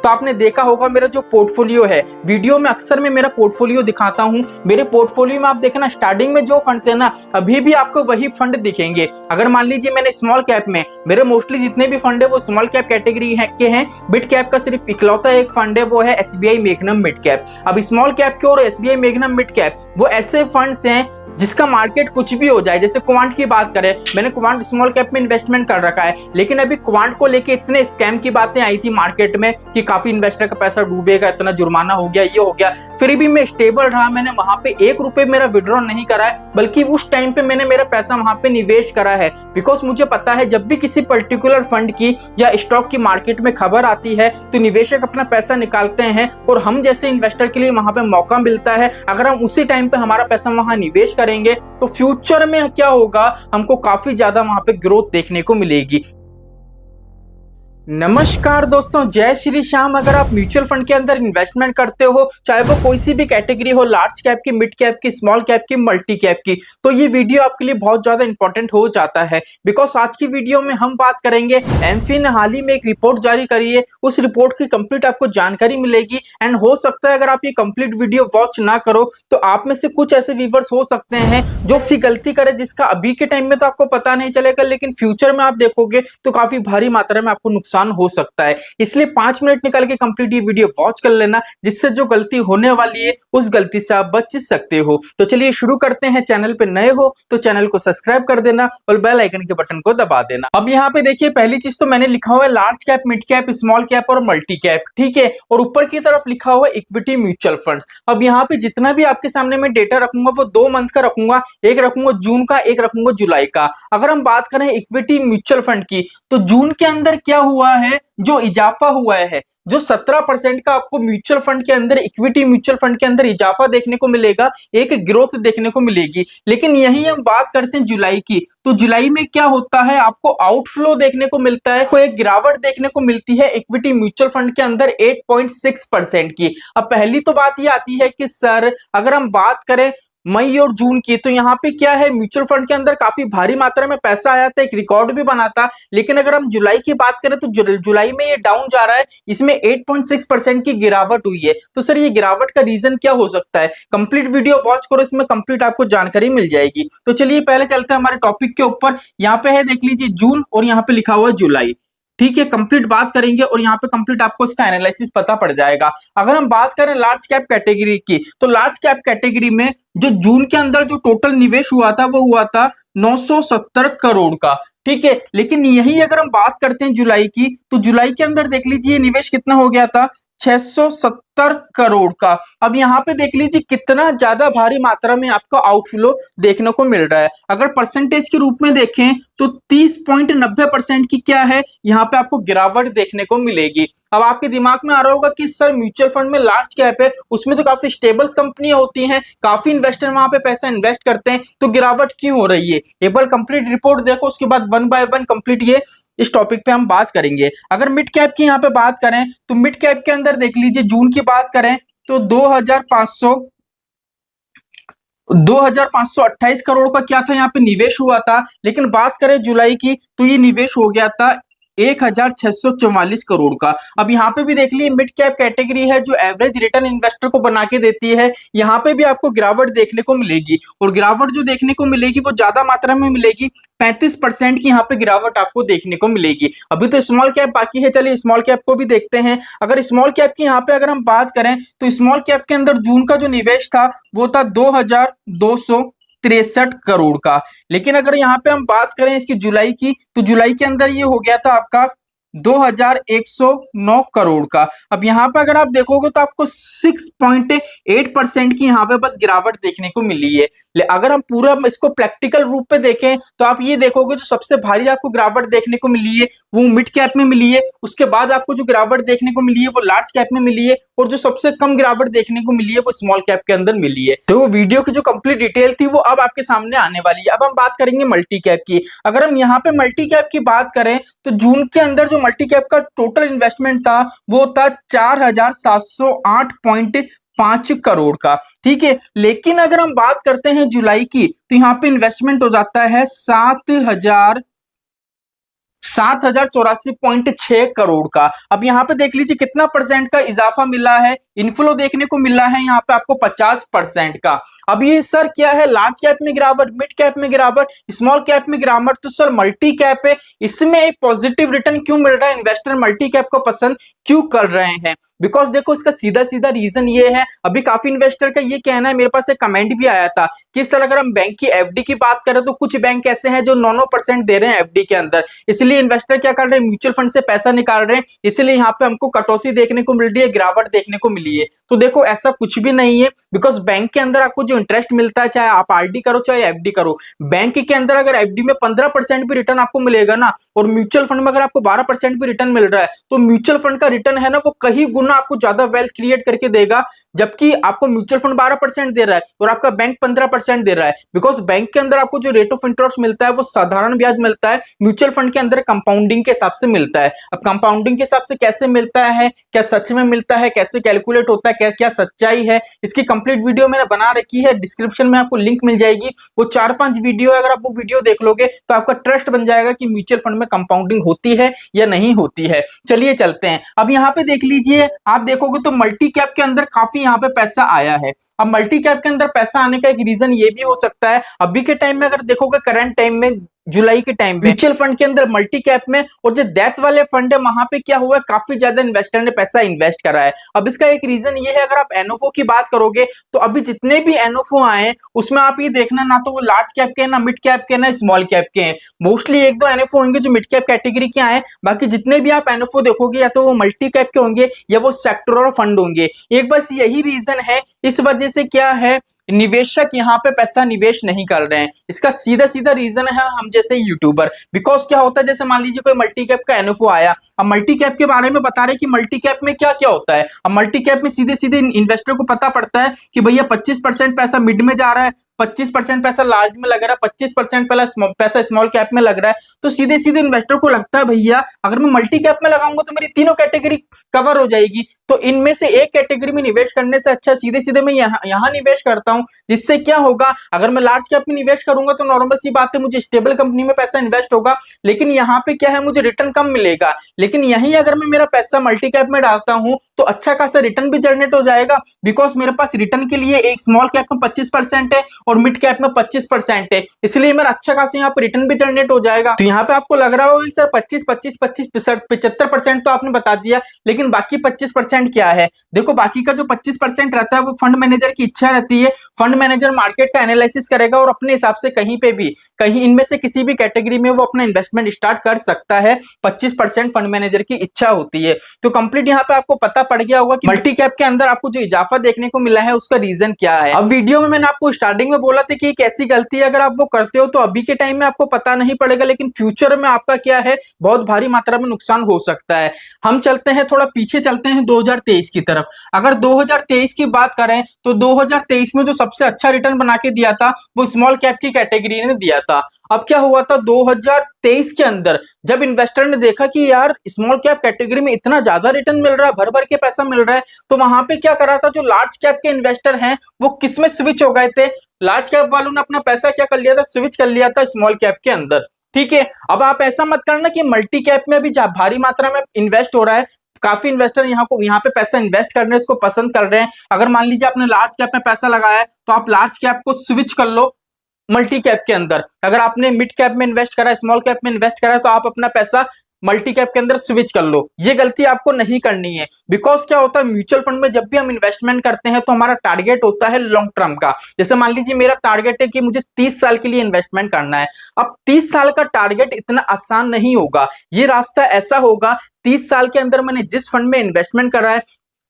तो आपने देखा होगा मेरा जो पोर्टफोलियो है, वीडियो में अक्सर मैं मेरा पोर्टफोलियो दिखाता हूं। मेरे पोर्टफोलियो में आप देखना स्टार्टिंग में जो फंड थे ना, अभी भी आपको वही फंड दिखेंगे। अगर मान लीजिए मैंने स्मॉल कैप में, मेरे मोस्टली जितने भी फंड है वो स्मॉल कैप कैटेगरी के हैं। मिड कैप का सिर्फ इकलौता एक फंड है, वो है एसबीआई मैग्नम मिड कैप। अब स्मॉल कैप के और एसबीआई मैग्नम मिड कैप वो ऐसे फंड्स हैं जिसका मार्केट कुछ भी हो जाए। जैसे क्वांट की बात करें, मैंने क्वांट स्मॉल कैप में इन्वेस्टमेंट कर रखा है, लेकिन अभी क्वांट को लेके इतने स्कैम की बातें आई थी मार्केट में कि काफी इन्वेस्टर का पैसा डूबेगा, इतना जुर्माना हो गया, ये हो गया, फिर भी मैं स्टेबल रहा। मैंने वहां पे 1 रुपए मेरा विड्रॉ नहीं करा है, बल्कि उस टाइम पे मैंने मेरा पैसा वहां पे निवेश करा है। बिकॉज मुझे पता है जब भी किसी पर्टिकुलर फंड की या स्टॉक की मार्केट में खबर आती है तो निवेशक अपना पैसा निकालते हैं और हम जैसे इन्वेस्टर के लिए वहां पे मौका मिलता है। अगर हम उसी टाइम पे हमारा पैसा वहां निवेश करेंगे तो फ्यूचर में क्या होगा, हमको काफी ज्यादा वहां पे ग्रोथ देखने को मिलेगी। नमस्कार दोस्तों, जय श्री श्याम। अगर आप म्यूचुअल फंड के अंदर इन्वेस्टमेंट करते हो, चाहे वो कोई सी भी कैटेगरी हो, लार्ज कैप की, मिड कैप की, स्मॉल कैप की, मल्टी कैप की, तो ये वीडियो आपके लिए बहुत ज्यादा इंपॉर्टेंट हो जाता है। बिकॉज आज की वीडियो में हम बात करेंगे, एमफी ने हाल ही में एक रिपोर्ट जारी करी है, उस रिपोर्ट की कंप्लीट आपको जानकारी मिलेगी। एंड हो सकता है अगर आप ये कंप्लीट वीडियो वॉच ना करो तो आप में से कुछ ऐसे व्यूअर्स हो सकते हैं जो ऐसी गलती करे जिसका अभी के टाइम में तो आपको पता नहीं चलेगा, लेकिन फ्यूचर में आप देखोगे तो काफी भारी मात्रा में आपको नुकसान हो सकता है। इसलिए 5 मिनट निकाल के कंप्लीट ये वीडियो वॉच कर लेना, जिससे जो गलती होने वाली है उस गलती से आप बच सकते हो। तो चलिए शुरू करते हैं। चैनल पे नए हो तो चैनल को सब्सक्राइब कर देना और बेल आइकन के बटन को दबा देना। अब यहाँ पे देखिए, पहली चीज तो मैंने लिखा हुआ है large cap, mid cap, small cap और मल्टी कैप, ठीक है। और ऊपर की तरफ लिखा हुआ है इक्विटी म्यूचुअल फंड। अब यहाँ पे जितना भी आपके सामने मैं डेटा रखूंगा वो 2 मंथ का रखूंगा, एक रखूंगा जून का, एक रखूंगा जुलाई का। अगर हम बात करें इक्विटी म्यूचुअल फंड की, तो जून के अंदर क्या हुआ है, जो इजाफा हुआ है, जो 17% का आपको म्यूचुअल फंड के अंदर, इक्विटी म्यूचुअल फंड के अंदर इजाफा देखने को मिलेगा, एक ग्रोथ देखने को मिलेगी। लेकिन यही हम बात करते हैं जुलाई की, तो जुलाई में क्या होता है, आपको आउटफ्लो देखने को मिलता है, कोई एक गिरावट देखने को मिलती है इक्विटी म्यूचुअल फंड के अंदर 8.6% की। अब पहली तो बात ये आती है कि सर अगर हम बात करें मई और जून की, तो यहाँ पे क्या है, म्यूचुअल फंड के अंदर काफी भारी मात्रा में पैसा आया था, एक रिकॉर्ड भी बना था। लेकिन अगर हम जुलाई की बात करें तो जुलाई में ये डाउन जा रहा है, इसमें 8.6% की गिरावट हुई है। तो सर ये गिरावट का रीजन क्या हो सकता है, कंप्लीट वीडियो वॉच करो, इसमें कंप्लीट आपको जानकारी मिल जाएगी। तो चलिए पहले चलते हैं हमारे टॉपिक के ऊपर। यहाँ पे है, देख लीजिए, जून और यहाँ पे लिखा हुआ है जुलाई, ठीक है। कंप्लीट बात करेंगे और यहाँ पे कंप्लीट आपको इसका एनालिसिस पता पड़ जाएगा। अगर हम बात करें लार्ज कैप कैटेगरी की, तो लार्ज कैप कैटेगरी में जो जून के अंदर जो टोटल निवेश हुआ था वो हुआ था 970 करोड़ का, ठीक है। लेकिन यही अगर हम बात करते हैं जुलाई की, तो जुलाई के अंदर देख लीजिए निवेश कितना हो गया था, 670 करोड़ का। अब यहाँ पे देख लीजिए कितना ज्यादा भारी मात्रा में आपको आउटफ्लो देखने को मिल रहा है। अगर परसेंटेज के रूप में देखें तो 30.90% की क्या है, यहाँ पे आपको गिरावट देखने को मिलेगी। अब आपके दिमाग में आ रहा होगा कि सर म्यूचुअल फंड में लार्ज कैप है, उसमें तो काफी स्टेबल कंपनियां होती हैं, काफी इन्वेस्टर वहां पे पैसा इन्वेस्ट करते हैं, तो गिरावट क्यों हो रही है। एक बार कंप्लीट रिपोर्ट देखो, उसके बाद 1 बाय 1 कंप्लीट ये इस टॉपिक पे हम बात करेंगे। अगर मिड कैप की यहाँ पे बात करें तो मिड कैप के अंदर देख लीजिए, जून की बात करें तो 2528 करोड़ का क्या था, यहाँ पे निवेश हुआ था। लेकिन बात करें जुलाई की तो ये निवेश हो गया था 1644 करोड़ का। अब यहाँ पे भी देख लीजिए, मिड कैप कैटेगरी है जो एवरेज रिटर्न इन्वेस्टर को बना के देती है, यहाँ पे भी आपको गिरावट देखने को मिलेगी। और गिरावट जो देखने को मिलेगी वो ज्यादा मात्रा में मिलेगी, 35% की यहाँ पे गिरावट आपको देखने को मिलेगी। अभी तो स्मॉल कैप बाकी है, चलिए स्मॉल कैप को भी देखते हैं। अगर स्मॉल कैप की यहाँ पे अगर हम बात करें तो स्मॉल कैप के अंदर जून का जो निवेश था वो था 2263 करोड़ का। लेकिन अगर यहाँ पे हम बात करें इसकी जुलाई की, तो जुलाई के अंदर ये हो गया था आपका 2109 करोड़ का। अब यहाँ पे अगर आप देखोगे तो आपको 6.8% की यहाँ पे बस गिरावट देखने को मिली है। अगर हम पूरा इसको प्रैक्टिकल रूप पे देखें तो आप ये देखोगे जो सबसे भारी आपको गिरावट देखने को मिली है वो मिड कैप में मिली है, उसके बाद आपको जो गिरावट देखने को मिली है वो लार्ज कैप में मिली है, और जो सबसे कम गिरावट देखने को मिली है वो स्मॉल कैप के अंदर मिली है। तो वो वीडियो की जो कंप्लीट डिटेल थी वो अब आपके सामने आने वाली है। अब हम बात करेंगे मल्टी कैप की। अगर हम यहाँ पे मल्टी कैप की बात करें तो जून के अंदर जो मल्टी कैप का टोटल इन्वेस्टमेंट था वो था 4708.5 करोड़ का, ठीक है। लेकिन अगर हम बात करते हैं जुलाई की, तो यहाँ पे इन्वेस्टमेंट हो जाता है 7000, 7,000 करोड़ का। ठीक है, लेकिन अगर हम बात करें जुलाई की, तो यहाँ पे इन्वेस्टमेंट हो जाता है 7000, 7,000 करोड़ का। ठीक है, लेकिन अगर हम बात करते हैं जुलाई की, तो यहाँ पे इन्वेस्टमेंट हो जाता है 7000, 7,000 करोड़ का। ठीक है, लेकिन अगर हम बात करते हैं जुलाई की, तो यहाँ पे इन्वेस्टमेंट हो जाता है 7,084.6 करोड़ का। अब यहाँ पे देख लीजिए कितना परसेंट का इजाफा मिला है, इनफ्लो देखने को मिला है यहाँ पे आपको 50% का। अब ये सर क्या है, लार्ज कैप में गिरावट, मिड कैप में गिरावट, स्मॉल कैप में गिरावट, तो सर मल्टी कैप है, इसमें एक पॉजिटिव रिटर्न क्यों मिल रहा है, इन्वेस्टर मल्टी कैप को पसंद क्यों कर रहे हैं? बिकॉज देखो इसका सीधा सीधा रीजन ये है, अभी काफी इन्वेस्टर का ये कहना है, मेरे पास एक कमेंट भी आया था कि सर अगर हम बैंक की एफडी की बात करें तो कुछ बैंक ऐसे हैं जो 9% दे रहे हैं एफडी के अंदर, इसलिए इन्वेस्टर क्या कर रहे हैं, म्यूचुअल फंड से पैसा निकाल रहे हैं, इसलिए यहाँ पे हमको कटौती देखने को मिल रही है, गिरावट देखने को मिली है। तो देखो ऐसा कुछ भी नहीं है, बिकॉज बैंक के अंदर आपको जो इंटरेस्ट मिलता है, चाहे आप आरडी करो चाहे एफडी करो, बैंक के अंदर अगर एफडी में 15% भी रिटर्न आपको मिलेगा ना, और म्यूचुअल फंड में अगर आपको 12% भी रिटर्न मिल रहा है, तो म्यूचुअल फंड का रिटर्न है ना वो कहीं गुना आपको ज्यादा वेल्थ क्रिएट करके देगा, जबकि आपको म्यूचुअल फंड 12% दे रहा है और आपका बैंक 15% दे रहा है। बिकॉज बैंक के अंदर आपको जो रेट ऑफ इंटरेस्ट मिलता है वो साधारण ब्याज मिलता है, म्यूचुअल फंड के अंदर कंपाउंडिंग के हिसाब से मिलता है। अब कंपाउंडिंग के हिसाब से कैसे मिलता है, क्या सच में मिलता है, कैसे कैलकुलेट होता है, क्या क्या सच्चाई है, इसकी कंप्लीट वीडियो मैंने बना रखी है, डिस्क्रिप्शन में आपको लिंक मिल जाएगी, वो 4-5 वीडियो, अगर आप वो वीडियो देख लोगे तो आपका ट्रस्ट बन जाएगा कि म्यूचुअल फंड में कंपाउंडिंग होती है या नहीं होती है। चलिए चलते हैं, अब यहाँ पे देख लीजिए, आप देखोगे तो मल्टी कैप के अंदर काफी यहाँ पे पैसा आया है। अब मल्टी कैप के अंदर पैसा आने का एक रीजन ये भी हो सकता है, अभी के टाइम में अगर देखोगे, करंट टाइम में जुलाई के टाइम में म्यूचुअल फंड के अंदर मल्टी कैप में और जो डेथ वाले फंड है वहां पे क्या हुआ है, काफी ज्यादा इन्वेस्टर ने पैसा इन्वेस्ट करा है। अब इसका एक रीजन ये है, अगर आप एनओफओ की बात करोगे तो अभी जितने भी एनओफओ आए उसमें आप ये देखना, ना तो वो लार्ज कैप के, ना मिड कैप के, ना स्मॉल कैप के हैं, मोस्टली 1-2 एनओफओ होंगे जो मिड कैप कैटेगरी के आए, बाकी जितने भी आप एनओफओ देखोगे या तो वो मल्टी कैप के होंगे या वो सेक्टोरल फंड होंगे। एक बस यही रीजन है, इस वजह से क्या है, निवेशक यहाँ पे पैसा निवेश नहीं कर रहे हैं। इसका सीधा सीधा रीजन है हम जैसे यूट्यूबर, बिकॉज क्या होता है, जैसे मान लीजिए कोई मल्टी कैप का एनओफओ आया, अब मल्टी कैप के बारे में बता रहे कि मल्टी कैप में क्या क्या होता है। अब मल्टी कैप में सीधे सीधे इन्वेस्टर को पता पड़ता है कि भैया 25% पैसा मिड में जा रहा है, 25% पैसा लार्ज में लग रहा है, 25% पैसा स्मॉल कैप में लग रहा है, तो सीधे सीधे इन्वेस्टर को लगता है भैया अगर मैं मल्टी कैप में लगाऊंगा तो मेरी तीनों कैटेगरी कवर हो जाएगी, तो इनमें से एक कैटेगरी में निवेश करने से अच्छा सीधे सीधे मैं यहाँ निवेश करता हूँ, जिससे क्या होगा, अगर मैं लार्ज कैप में निवेश करूंगा तो नॉर्मल सी बात है मुझे स्टेबल कंपनी में पैसा इन्वेस्ट होगा, लेकिन यहाँ पे क्या है, मुझे रिटर्न कम मिलेगा। लेकिन यहीं अगर मैं मेरा पैसा मल्टी कैप में डालता हूँ तो अच्छा खासा रिटर्न भी जनरेट हो जाएगा, बिकॉज मेरे पास रिटर्न के लिए एक स्मॉल कैप में 25% है और मिड कैप में 25% है, इसलिए मेरा अच्छा खासा यहाँ पे रिटर्न भी जनरेट हो जाएगा। तो यहाँ पे आपको लग रहा होगा कि सर 75% तो आपने बता दिया, लेकिन बाकी 25% क्या है? देखो बाकी का जो 25% रहता है वो फंड मैनेजर की इच्छा रहती है, फंड मैनेजर मार्केट का एनालिसिस करेगा और अपने हिसाब से कहीं पे भी, कहीं इनमें से किसी भी कैटेगरी में वो अपना इन्वेस्टमेंट स्टार्ट कर सकता है, 25% फंड मैनेजर की इच्छा होती है। तो कंप्लीट यहाँ पे आपको पता पड़ गया होगा कि मल्टी कैप के अंदर आपको जो इजाफा देखने को मिला है उसका रीजन क्या है। अब वीडियो में मैंने आपको स्टार्टिंग में बोला था कि एक ऐसी गलती है, अगर आप वो करते हो तो अभी के टाइम में आपको पता नहीं पड़ेगा, लेकिन फ्यूचर में आपका क्या है, बहुत भारी मात्रा में नुकसान हो सकता है। हम चलते हैं थोड़ा पीछे, चलते हैं 2023 की तरफ। अगर 2023 की बात करें तो 2023 में जो सबसे अच्छा रिटर्न बना के दिया था वो स्मॉल कैप की कैटेगरी ने दिया था। अब क्या हुआ था 2023 के अंदर, जब इन्वेस्टर ने देखा कि यार स्मॉल कैप कैटेगरी में इतना ज्यादा रिटर्न मिल रहा है, भर भर के पैसा मिल रहा है, तो वहां पे क्या करा था, जो लार्ज कैप के इन्वेस्टर हैं वो किस में स्विच हो गए थे, लार्ज कैप वालों ने अपना पैसा क्या कर लिया था, स्विच कर लिया था स्मॉल कैप के अंदर। ठीक है, अब आप ऐसा मत करना कि मल्टी कैप में भी भारी मात्रा में इन्वेस्ट हो रहा है, काफी इन्वेस्टर यहाँ पे पैसा इन्वेस्ट करने इसको पसंद कर रहे हैं। अगर मान लीजिए आपने लार्ज कैप में पैसा लगाया है तो आप लार्ज कैप को स्विच कर लो मल्टी कैप के अंदर, अगर आपने मिड कैप में इन्वेस्ट करा, स्मॉल कैप में इन्वेस्ट करा, तो आप अपना पैसा मल्टी कैप के अंदर स्विच कर लो। ये गलती आपको नहीं करनी है, बिकॉज क्या होता है, म्यूचुअल फंड में जब भी हम इन्वेस्टमेंट करते हैं तो हमारा टारगेट होता है लॉन्ग टर्म का। जैसे मान लीजिए मेरा टारगेट है कि मुझे 30 साल के लिए इन्वेस्टमेंट करना है। अब 30 साल का टारगेट इतना आसान नहीं होगा, ये रास्ता ऐसा होगा 30 साल के अंदर मैंने जिस फंड में इन्वेस्टमेंट करा है,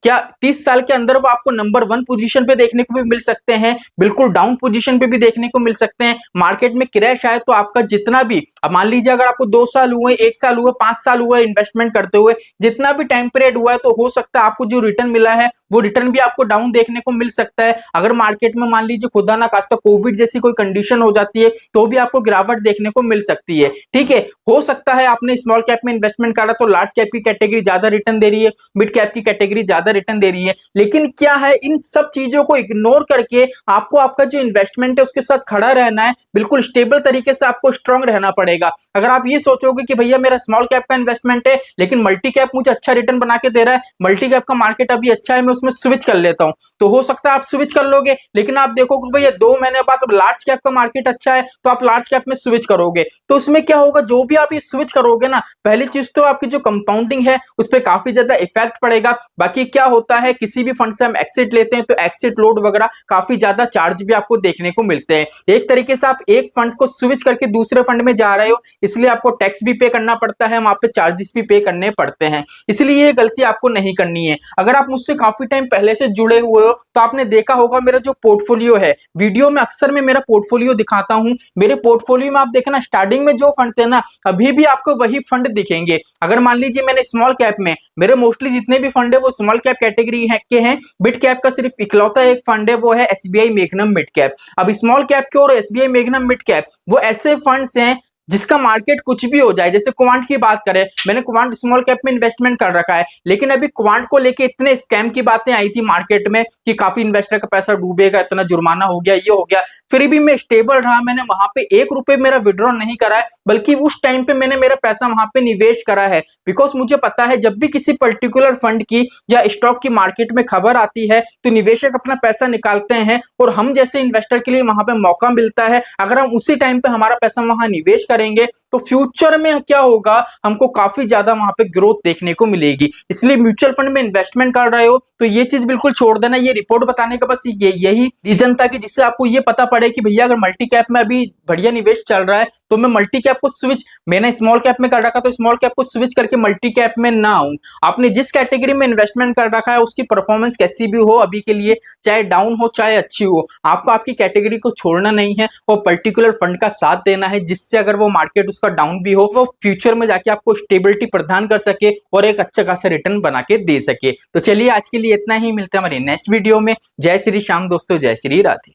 क्या 30 साल के अंदर वो आपको नंबर 1 पोजीशन पे देखने को भी मिल सकते हैं, बिल्कुल डाउन पोजीशन पे भी देखने को मिल सकते हैं। मार्केट में क्रैश आए तो आपका जितना भी, अब मान लीजिए अगर आपको 2 साल हुए, 1 साल हुए, 5 साल हुए इन्वेस्टमेंट करते हुए, जितना भी टाइम पीरियड हुआ है, तो हो सकता है आपको जो रिटर्न मिला है वो रिटर्न भी आपको डाउन देखने को मिल सकता है। अगर मार्केट में मान लीजिए खुदा ना खास्ता कोविड जैसी कोई कंडीशन हो जाती है तो भी आपको गिरावट देखने को मिल सकती है। ठीक है, हो सकता है आपने स्मॉल कैप में इन्वेस्टमेंट करा तो लार्ज कैप की कैटेगरी ज्यादा रिटर्न दे रही है, मिड कैप की कैटेगरी ज्यादा ज्यादा रिटर्न दे रही है। लेकिन क्या है, इन सब चीजों को इग्नोर करके आपको आपका जो इन्वेस्टमेंट है उसके साथ खड़ा रहना है, बिल्कुल स्टेबल तरीके से आपको स्ट्रांग रहना पड़ेगा। अगर आप ये सोचोगे कि भैया मेरा स्मॉल कैप का इन्वेस्टमेंट है लेकिन मल्टी कैप मुझे अच्छा रिटर्न बना के दे रहा है, मल्टी कैप का मार्केट अभी अच्छा है, मैं उसमें स्विच कर लेता हूं, तो हो सकता है आप स्विच कर लोगे, लेकिन आप देखोगे भैया 2 महीने बाद लार्ज कैप का मार्केट अच्छा है तो आप लार्ज कैप में स्विच करोगे, तो उसमें क्या होगा, जो भी आप ये स्विच करोगे ना, पहली चीज तो आपकी जो कंपाउंडिंग है उस पर काफी ज्यादा इफेक्ट पड़ेगा। बाकी क्या होता है, किसी भी फंड से हम एक्सिट लेते हैं तो एक्सिट लोड वगैरह काफी ज्यादा चार्ज भी आपको देखने को मिलते हैं। एक तरीके से आप एक फंड को स्विच करके दूसरे फंड में जा रहे हो, इसलिए आपको टैक्स भी पे करना पड़ता है, वहां पे चार्जेस भी पे करने पड़ते हैं, इसलिए ये गलती आपको नहीं करनी है। अगर आप मुझसे काफी टाइम पहले से जुड़े हुए हो तो आपने देखा होगा मेरा जो पोर्टफोलियो है, वीडियो में अक्सर मैं मेरा पोर्टफोलियो दिखाता हूं। मेरे पोर्टफोलियो में आप देखना स्टार्टिंग में जो फंड थे ना, अभी भी आपको वही फंड दिखेंगे। अगर मान लीजिए मैंने स्मॉल कैप में, मेरे मोस्टली जितने भी फंड है वो स्मॉल कैप कैटेगरी के हैं, मिड कैप का सिर्फ इकलौता एक फंड है, वो है एसबीआई मैग्नम मिड कैप। अब स्मॉल कैप के और एसबीआई मैग्नम मिड कैप वो ऐसे फंड्स हैं जिसका मार्केट कुछ भी हो जाए, जैसे क्वांट की बात करें, मैंने क्वांट स्मॉल कैप में इन्वेस्टमेंट कर रखा है, लेकिन अभी क्वांट को लेके इतने स्कैम की बातें आई थी मार्केट में कि काफी इन्वेस्टर का पैसा डूबेगा, इतना जुर्माना हो गया, ये हो गया, फिर भी मैं स्टेबल रहा, मैंने वहां पे 1 रुपए मेरा विड्रॉ नहीं करा है, बल्कि उस टाइम पे मैंने मेरा पैसा वहां पे निवेश करा है। बिकॉज मुझे पता है जब भी किसी पर्टिकुलर फंड की या स्टॉक की मार्केट में खबर आती है तो निवेशक अपना पैसा निकालते हैं और हम जैसे इन्वेस्टर के लिए वहां पे मौका मिलता है। अगर हम उसी टाइम पे हमारा पैसा वहां निवेश करेंगे तो फ्यूचर में क्या होगा, हमको काफी ज्यादा वहां पे ग्रोथ देखने को मिलेगी। इसलिए म्यूचुअल फंड में इन्वेस्टमेंट कर रहे हो तो ये चीज बिल्कुल छोड़ देना। ये रिपोर्ट बताने का बस यही रीजन था कि जिससे आपको ये पता पड़े कि भैया अगर मल्टी कैप में अभी बढ़िया निवेश चल रहा है तो मैं मल्टी कैप को स्विच, मैंने स्मॉल कैप में कर रखा तो स्मॉल कैप को स्विच करके मल्टी कैप में ना आऊं। आपने जिस कैटेगरी में इन्वेस्टमेंट कर रखा है उसकी परफॉर्मेंस कैसी भी हो अभी के लिए, चाहे डाउन हो चाहे अच्छी हो, आपको आपकी कैटेगरी को छोड़ना नहीं है, वो पर्टिकुलर फंड का साथ देना है, जिससे अगर वो मार्केट उसका डाउन भी हो वो फ्यूचर में जाके आपको स्टेबिलिटी प्रदान कर सके और एक अच्छा खासा रिटर्न बना के दे सके। तो चलिए आज के लिए इतना ही, मिलते हैं हमारे नेक्स्ट वीडियो में। जय श्री श्याम दोस्तों, जय श्री राधे।